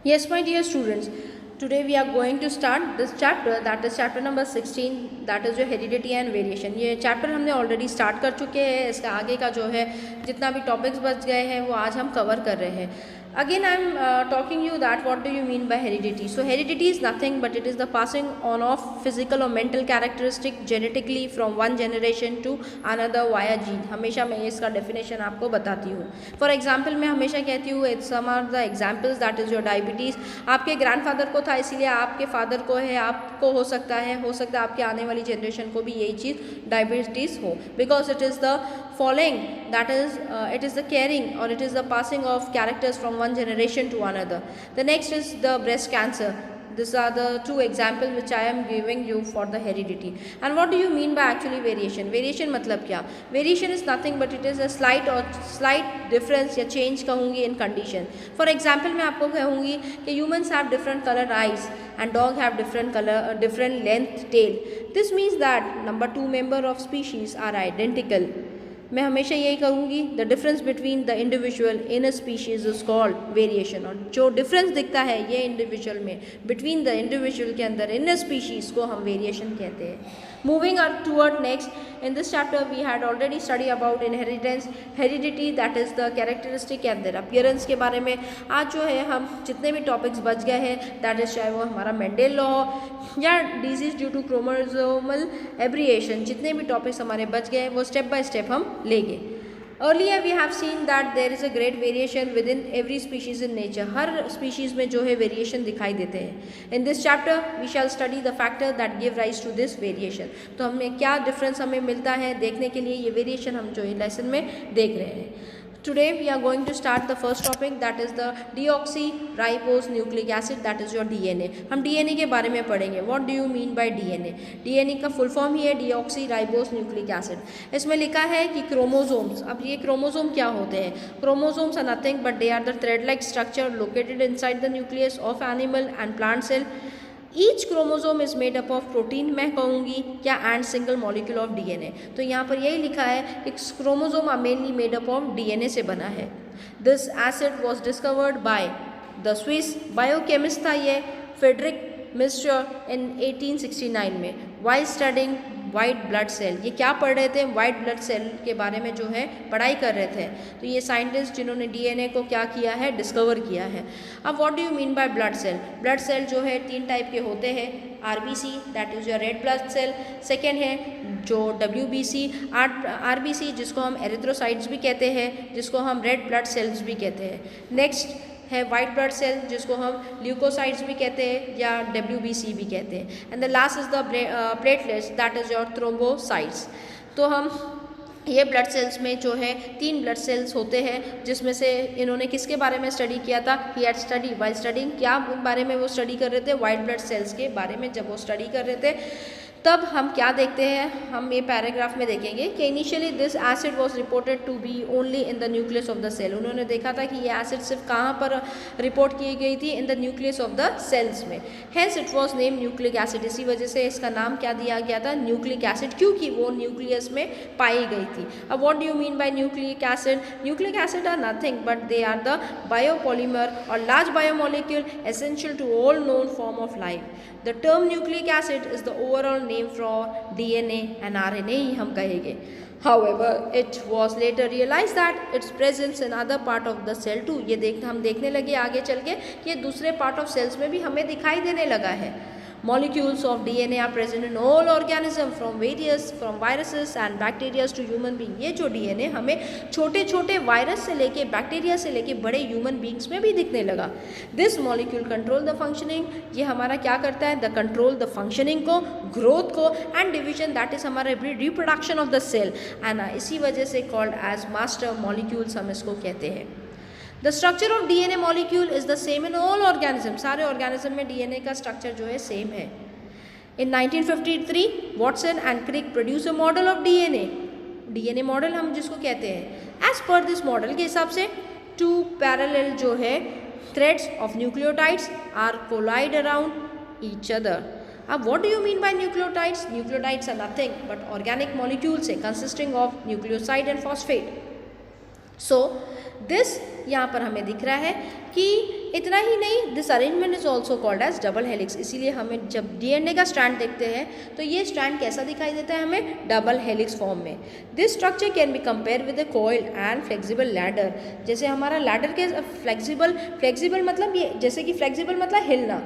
Yes, my dear students, today we are going to start this chapter, that is chapter number 16, that is जो heredity and variation. ये chapter हमने already start कर चुके हैं. इसका आगे का जो है जितना भी topics बच गए हैं वो आज हम cover कर रहे हैं. Again I am talking you that what do you mean by heredity. So heredity is nothing but it is the passing on of physical or mental characteristic genetically from one generation to another via gene. हमेशा मैं इसका definition आपको बताती हूँ. For example मैं हमेशा कहती हूँ some are the examples, that is your diabetes. आपके grandfather को था इसीलिए आपके father को है, आपको हो सकता है आपके आने वाली generation को भी यही चीज़ diabetes हो, because it is the following, that is it is the carrying or it is the passing of characters from one generation to another. The next is the breast cancer. These are the two examples which I am giving you for the heredity. And what do you mean by actually variation? Variation मतलब क्या? Variation is nothing but it is a slight difference या change कहूँगी in condition. For example मैं आपको कहूँगी कि humans have different colored eyes and dog have different length tail. This means that number two member of species are identical. मैं हमेशा यही कहूँगी the difference between the individual in a species is called variation. और जो difference दिखता है ये individual में बिटवीन द इंडिविजुअल के अंदर इन अ स्पीशीज को हम वेरिएशन कहते हैं. Moving toward next, in this chapter we had already study about inheritance, heredity, that is the characteristic and their appearance के बारे में. आज जो है हम जितने भी टॉपिक्स बच गए हैं, दैट इज चाहे वो हमारा मेंडेल लॉ या डिजीज ड्यू टू क्रोमोसोमल एब्रिएशन, जितने भी टॉपिक्स हमारे बच गए हैं वो स्टेप बाय स्टेप हम लेंगे. Earlier we have seen that there is a great variation within every species in nature. Her species में जो है variation दिखाई देते हैं. In this chapter we shall study the factor that give rise to this variation. तो हमें क्या difference हमें मिलता है देखने के लिए ये variation हम जो ये lesson में देख रहे हैं. Today we are going to start the first topic, that is the deoxyribose nucleic acid, that is your DNA. हम DNA के बारे में पढ़ेंगे. What do you mean by DNA? DNA का full form ही है deoxyribose nucleic acid. इसमें लिखा है कि chromosomes. अब ये chromosome क्या होते हैं? Chromosomes are nothing but they are the thread-like structure located inside the nucleus of animal and plant cell. Each chromosome is made up of protein, मैं कहूँगी क्या, and single molecule of DNA. तो यहाँ पर यही लिखा है कि chromosome are mainly made up of DNA से बना है. This acid was discovered by the Swiss biochemist था ये फ्रेडरिक मिस्टर इन 1869 में, while studying white blood cell. ये क्या पढ़ रहे थे? वाइट ब्लड सेल के बारे में जो है पढ़ाई कर रहे थे. तो ये साइंटिस्ट जिन्होंने डीएनए को क्या किया है, डिस्कवर किया है. अब what do you mean by blood cell? Blood cell जो है तीन टाइप के होते हैं. RBC, that is your red blood cell. Second है जो डब्ल्यूबीसी, आरबीसी जिसको हम एरिथ्रोसाइट्स भी कहते हैं, जिसको हम रेड ब्लड सेल्स भी कहते हैं. नेक्स्ट है वाइट ब्लड सेल जिसको हम ल्यूकोसाइट्स भी कहते हैं या डब्ल्यूबीसी भी कहते हैं. And the last is the platelets, that is your thrombocytes. तो हम ये ब्लड सेल्स में जो है तीन ब्लड सेल्स होते हैं, जिसमें से इन्होंने किसके बारे में स्टडी किया था? He had study while studying. क्या बारे में वो स्टडी कर रहे थे? वाइट ब्लड सेल्स के बारे में. जब वो स्टडी कर रहे थे तब हम क्या देखते हैं, हम ये पैराग्राफ में देखेंगे कि initially this acid was reported to be only in the nucleus of the cell. उन्होंने देखा था कि ये एसिड सिर्फ कहाँ पर रिपोर्ट की गई थी? In the nucleus of the cells में. Hence it was name nucleic acid. इसी वजह से इसका नाम क्या दिया गया था? न्यूक्लिक एसिड, क्योंकि वो न्यूक्लियस में पाई गई थी. अब what do you mean by nucleic acid? Nucleic acid are nothing but they are the biopolymer और large biomolecule essential to all known form of life. The term nucleic acid is the overall name for DNA and RNA ही हम कहेंगे. However, it was later realized that its presence in other part of the cell too. ये हम देखने लगे आगे चल के कि ये दूसरे पार्ट ऑफ सेल्स में भी हमें दिखाई देने लगा है. Molecules of DNA are present in all organisms from viruses and bacteria to human being. ये जो DNA हमें छोटे छोटे वायरस से लेके बैक्टीरिया से लेके बड़े ह्यूमन बींग्स में भी दिखने लगा. This molecule control the functioning. ये हमारा क्या करता है? The control the functioning को, growth को and division, that is हमारा reproduction of the cell. and इसी वजह से called as master molecules हम इसको कहते हैं. The structure of DNA molecule is the same in all organisms. सारे ऑर्गेनिज्म में DNA का स्ट्रक्चर जो है सेम है. In 1953, Watson and Crick produced a model of DNA. DNA model हम जिसको कहते हैं. As per this model के हिसाब से two parallel जो है threads of nucleotides are collide around each other. अब what do you mean by nucleotides? Nucleotides are nothing but organic molecules consisting of nucleoside and phosphate. So this यहाँ पर हमें दिख रहा है कि इतना ही नहीं, this arrangement is also called as double helix. इसीलिए हमें जब डीएनए का स्ट्रैंड देखते हैं तो ये स्ट्रैंड कैसा दिखाई देता है हमें, डबल हेलिक्स फॉर्म में। This structure can be compare with the coil and flexible ladder. जैसे हमारा लैडर के फ्लेक्सिबल मतलब ये, जैसे कि फ्लेक्सिबल मतलब हिलना,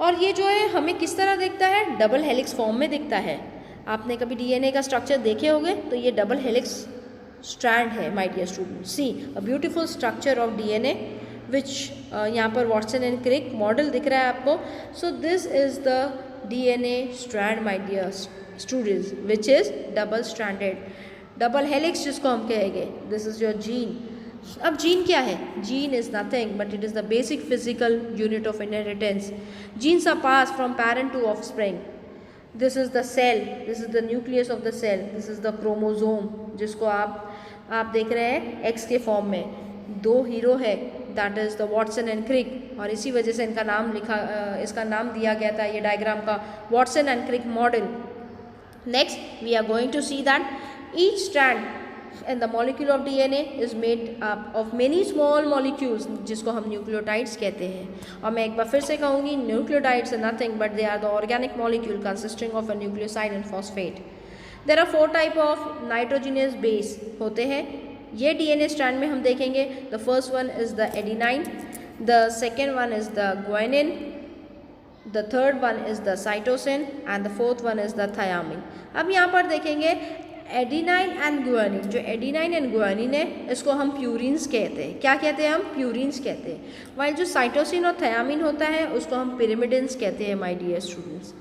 और ये जो है हमें किस तरह दिखता है, डबल हेलिक्स फॉर्म में दिखता है। आपने कभी डीएनए का स्ट्रक्चर देखे होंगे तो ये डबल हेलिक्स स्ट्रैंड है my dear student. See a beautiful structure of DNA which यहाँ पर वॉटसन एंड क्रिक मॉडल दिख रहा है आपको। So this is the DNA strand my dear students which is double stranded, double helix जिसको हम कहेंगे। This is your gene. अब जीन क्या है, gene is nothing but it is the basic physical unit of inheritance. Genes are pass from parent to offspring. This is the cell, this is the nucleus of the cell, this is the chromosome जिसको आप देख रहे हैं x के form में। दो hero है, that is the Watson and Crick, और इसी वजह से इसका नाम दिया गया था ये डायग्राम का, Watson and Crick model. Next we are going to see that each strand and the molecule of DNA is made up of many small molecules जिसको हम न्यूक्लियोटाइड्स कहते हैं। और मैं एक बार फिर से कहूँगी, nucleotides are nothing but they are the organic molecule consisting of a nucleoside and phosphate. There are 4 type of nitrogenous base होते हैं ये DNA strand में हम देखेंगे। The first one is the adenine, the second one is the guanine, the third one is the cytosine and the fourth one is the thiamine। अब यहाँ पर देखेंगे एडिनाइन एंड गुआनिन, जो एडिनाइन एंड गुआनिन है इसको हम purines कहते हैं। क्या कहते हैं हम, प्यूरिन्स कहते हैं। वाइल जो साइटोसिन और थायामिन होता है उसको हम पिरिमिडिन्स कहते हैं माय डियर स्टूडेंट्स।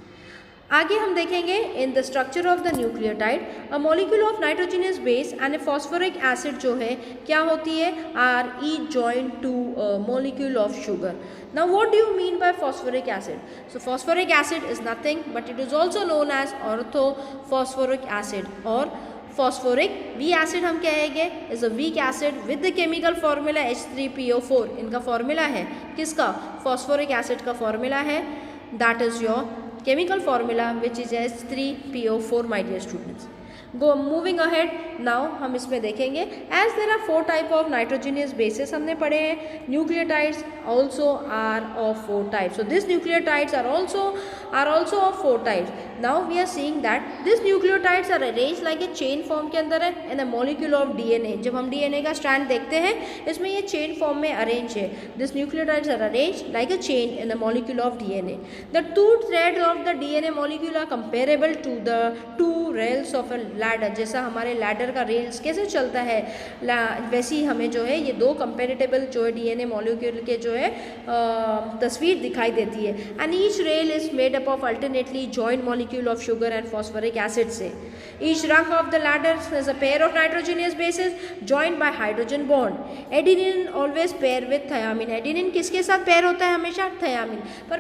आगे हम देखेंगे in the structure of the nucleotide a molecule of nitrogenous base and a phosphoric acid जो है क्या होती है, are each joint to molecule of sugar. Now what do you mean by phosphoric acid? So phosphoric acid is nothing but it is also known as orthophosphoric acid or phosphoric V acid हम कहेंगे is a weak acid with the chemical formula H3PO4। इनका formula है किसका, phosphoric acid का formula है, that is your chemical formula which is H3PO4 my dear students। Go moving ahead now हम इसमें देखेंगे as there are 4 type of nitrogenous bases हमने पढ़े हैं। Nucleotides also are of 4 types. So this nucleotides are also of 4 types. Now we are seeing that this nucleotides are arrange like a chain form के अंदर है in a molecule of DNA. जब हम DNA का strand देखते हैं इसमें ये चेन फॉर्म में अरेंज है। This nucleotides are arrange like a chain in a molecule of DNA. The 2 threads of the DNA molecule are comparable to the 2 rails of a ladder. जैसा हमारे ladder का rails कैसे चलता है वैसे ही हमें जो है ये 2 कंपेरेटेबल जो है डीएनए मॉलिक्यूल के जो है तस्वीर दिखाई देती है। And each rail is made up of alternately joint molecule of sugar and phosphoric acid से। ईच रंग of the ladder is a pair of nitrogenous basis joint bye hydrogen bond. Adenine always pair with thiamine. Adenine किसके साथ pair होता है, हमेशा thiamine. पर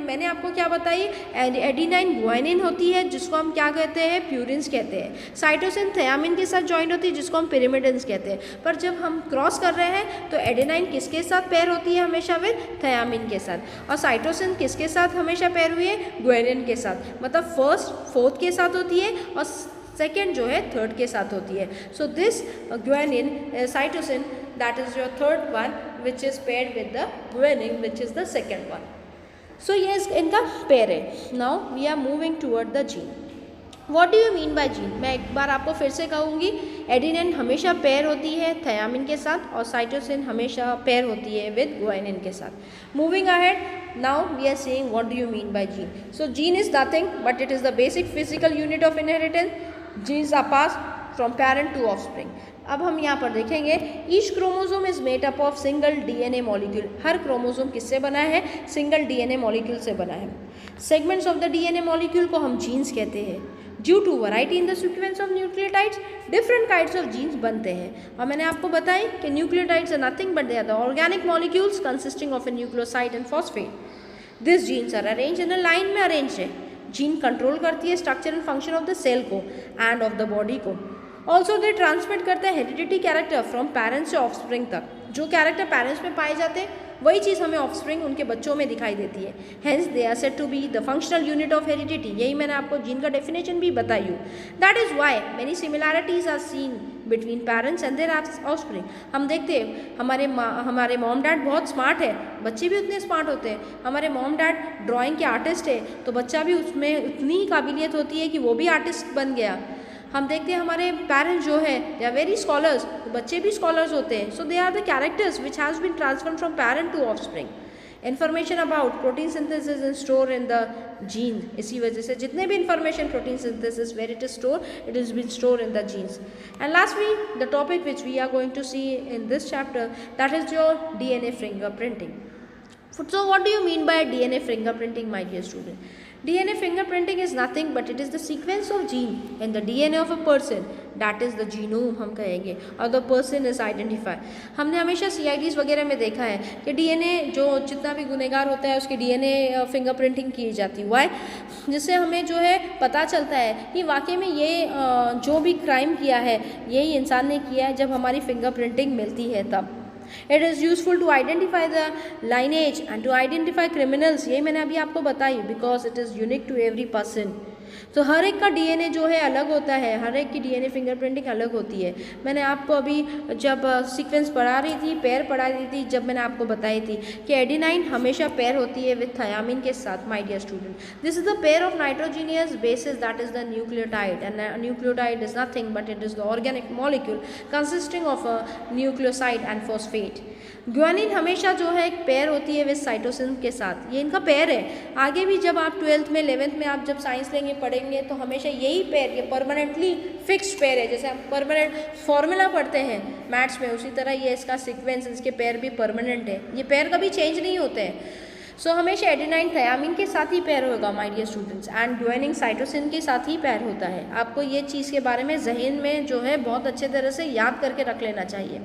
मैंने आपको क्या बताई, एडिनाइन गुआनिन होती है जिसको हम क्या कहते हैं, प्यूरिन्स कहते हैं। साइटोसिन थायामिन के साथ जॉइंट होती है जिसको हम पिरिमिडिन्स कहते हैं। पर जब हम क्रॉस कर रहे हैं तो एडेनाइन किसके साथ पेयर होती है, हमेशा विद थायामिन के साथ। और साइटोसिन किसके साथ हमेशा पेयर हुई है, गुआनिन के साथ। मतलब फर्स्ट 4th के साथ होती है और सेकेंड जो है 3rd के साथ होती है। So this guanine cytosine that is your 3rd one which is paired with the guanine which is the 2nd one. So ये इनका पेयर है। Now we are moving toward the gene. What do you mean by gene? मैं एक बार आपको फिर से कहूँगी, adenine हमेशा पेयर होती है थायामिन के साथ और साइटोसिन हमेशा पेयर होती है विद गुआनिन के साथ। Moving ahead now we are seeing what do you mean by gene. So gene is nothing but it is the basic physical unit of inheritance. Genes are pass from parent to offspring. अब हम यहाँ पर देखेंगे each chromosome is made up of single DNA molecule. हर chromosome किससे बना है, single DNA molecule से बना है। Segments of the DNA molecule को हम जीन्स कहते हैं। Due to variety in the sequence of nucleotides different kinds of genes बनते हैं। और मैंने आपको बताई कि nucleotides are nothing but they are the organic molecules consisting of a nucleoside and phosphate. This genes are arrange in a line में arrange है। Gene control करती है structure and function of the cell को and of the body को। Also they transmit करते हैं heredity character from parents से offspring तक। जो कैरेक्टर पेरेंट्स में पाए जाते हैं वही चीज़ हमें ऑफस्प्रिंग उनके बच्चों में दिखाई देती है। Hence they are said to be the functional unit of heredity. यही मैंने आपको जीन का डेफिनेशन भी बताई हूँ। That is why many similarities are seen between parents and their offspring. हम देखते हैं हमारे मॉम डैड बहुत स्मार्ट है, बच्चे भी उतने स्मार्ट होते हैं। हमारे मॉम डैड ड्राइंग के आर्टिस्ट है तो बच्चा भी उसमें उतनी ही काबिलियत होती है कि वो भी आर्टिस्ट बन गया। हम देखते हैं हमारे पेरेंट्स जो है दे आर वेरी स्कॉलर्स, तो बच्चे भी स्कॉलर्स होते हैं। So they are the characters which has been transferred from parent to offspring. Information about protein synthesis is store in the gene. इसी वजह से जितने भी information protein synthesis where it is store, it is been store in the gene. And lastly the topic which we are going to see in this chapter, that is your DNA fingerprinting. So what do you mean by DNA fingerprinting, my dear student? DNA fingerprinting is nothing but it is the sequence of gene in the DNA of a person, that is the genome हम कहेंगे, और the person is identified. हमने हमेशा CIDs वगैरह में देखा है कि DNA जो जितना भी गुनहगार होता है उसकी DNA फिंगरप्रिंटिंग की जाती है। वाई? जिससे हमें जो है पता चलता है कि वाकई में ये जो भी क्राइम किया है यही इंसान ने किया है। जब हमारी फिंगरप्रिंटिंग मिलती है तब it is useful to identify the lineage and to identify criminals. ये मैंने अभी आपको बताई because it is unique to every person. तो हर एक का DNA जो है अलग होता है, हर एक की DNA फिंगरप्रिंटिंग अलग होती है। मैंने आपको अभी जब सीक्वेंस पढ़ा रही थी, पेयर पढ़ा रही थी, जब मैंने आपको बताई थी कि एडेनाइन हमेशा पेयर होती है विथ थायामीन के साथ। My dear student, this is the pair of nitrogenous bases that is the nucleotide, and nucleotide is nothing but it is the organic molecule consisting of a nucleoside and phosphate. Guanine हमेशा जो है एक pair होती है with cytosine के साथ, ये इनका पेयर है। आगे भी जब आप 12th में 11th में आप जब साइंस लेंगे पढ़ेंगे तो हमेशा यही पेयर, ये परमानेंटली फिक्स्ड पेयर है। जैसे हम परमानेंट फॉर्मूला पढ़ते हैं मैथ्स में, उसी तरह ये इसका सीक्वेंस, इसके पेयर भी परमानेंट है, ये पेयर कभी चेंज नहीं होते हैं। सो हमेशा एडेनाइन थायामीन के साथ ही पेयर होगा my dear students, and guanine cytosine के साथ ही पेयर होता है। आपको ये चीज़ के बारे में जहन में जो है बहुत अच्छे तरह से याद करके रख लेना चाहिए।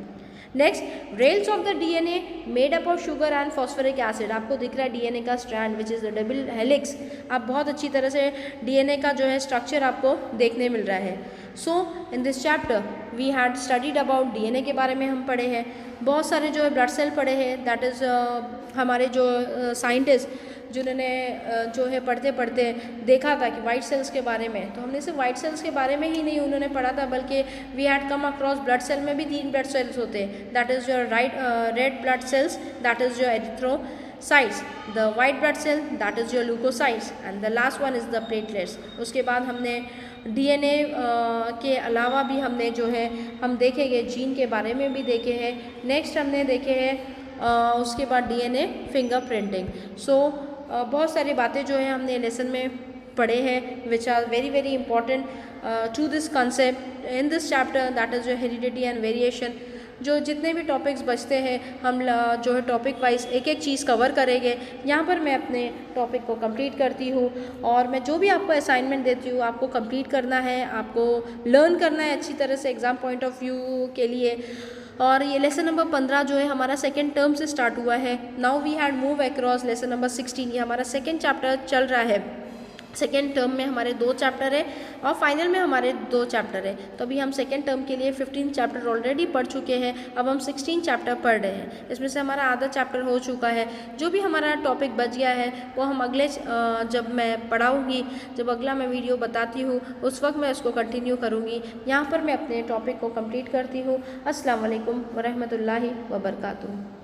Next, rails of the DNA made up of sugar and phosphoric acid. आपको दिख रहा है DNA का strand which is the double helix. आप बहुत अच्छी तरह से DNA का जो है स्ट्रक्चर आपको देखने मिल रहा है। So in this chapter we had studied about DNA के बारे में हम पढ़े हैं, बहुत सारे जो है ब्लड सेल पढ़े हैं। दैट इज़ हमारे जो साइंटिस्ट जिन्होंने जो है पढ़ते पढ़ते देखा था कि वाइट सेल्स के बारे में, तो हमने सिर्फ वाइट सेल्स के बारे में ही नहीं उन्होंने पढ़ा था, बल्कि we had come across blood cell में भी 3 ब्लड सेल्स होते हैं। That is your red blood cells, that is your erythrocytes, the white blood cell that is your leukocytes, and the last one is the platelets. उसके बाद हमने DNA के अलावा भी हमने जो है हम देखेंगे जीन के बारे में भी देखे हैं। नेक्स्ट हमने देखे हैं उसके बाद DNA फिंगरप्रिंटिंग। सो बहुत सारी बातें जो है हमने लेसन में पढ़े हैं which are very very important to this concept in this chapter, that is जो हेरिडिटी एंड वेरिएशन। जो जितने भी टॉपिक्स बचते हैं हम जो है टॉपिक वाइज एक एक चीज़ कवर करेंगे। यहाँ पर मैं अपने टॉपिक को कंप्लीट करती हूँ, और मैं जो भी आपको असाइनमेंट देती हूँ आपको कंप्लीट करना है, आपको लर्न करना है अच्छी तरह से एग्ज़ाम पॉइंट ऑफ व्यू के लिए। और ये लेसन नंबर 15 जो है हमारा सेकेंड टर्म से स्टार्ट हुआ है। Now we had move across lesson number 16। ये हमारा सेकेंड चैप्टर चल रहा है। सेकेंड टर्म में हमारे 2 चैप्टर है और फाइनल में हमारे 2 चैप्टर है। तो अभी हम सेकेंड टर्म के लिए 15 चैप्टर ऑलरेडी पढ़ चुके हैं, अब हम 16 चैप्टर पढ़ रहे हैं। इसमें से हमारा आधा चैप्टर हो चुका है। जो भी हमारा टॉपिक बच गया है वो हम अगले जब मैं पढ़ाऊँगी, जब अगला मैं वीडियो बताती हूँ उस वक्त मैं उसको कंटिन्यू करूँगी। यहाँ पर मैं अपने टॉपिक को कंप्लीट करती हूँ। अस्सलाम वालेकुम वरहमतुल्लाहि वबरकातुहू।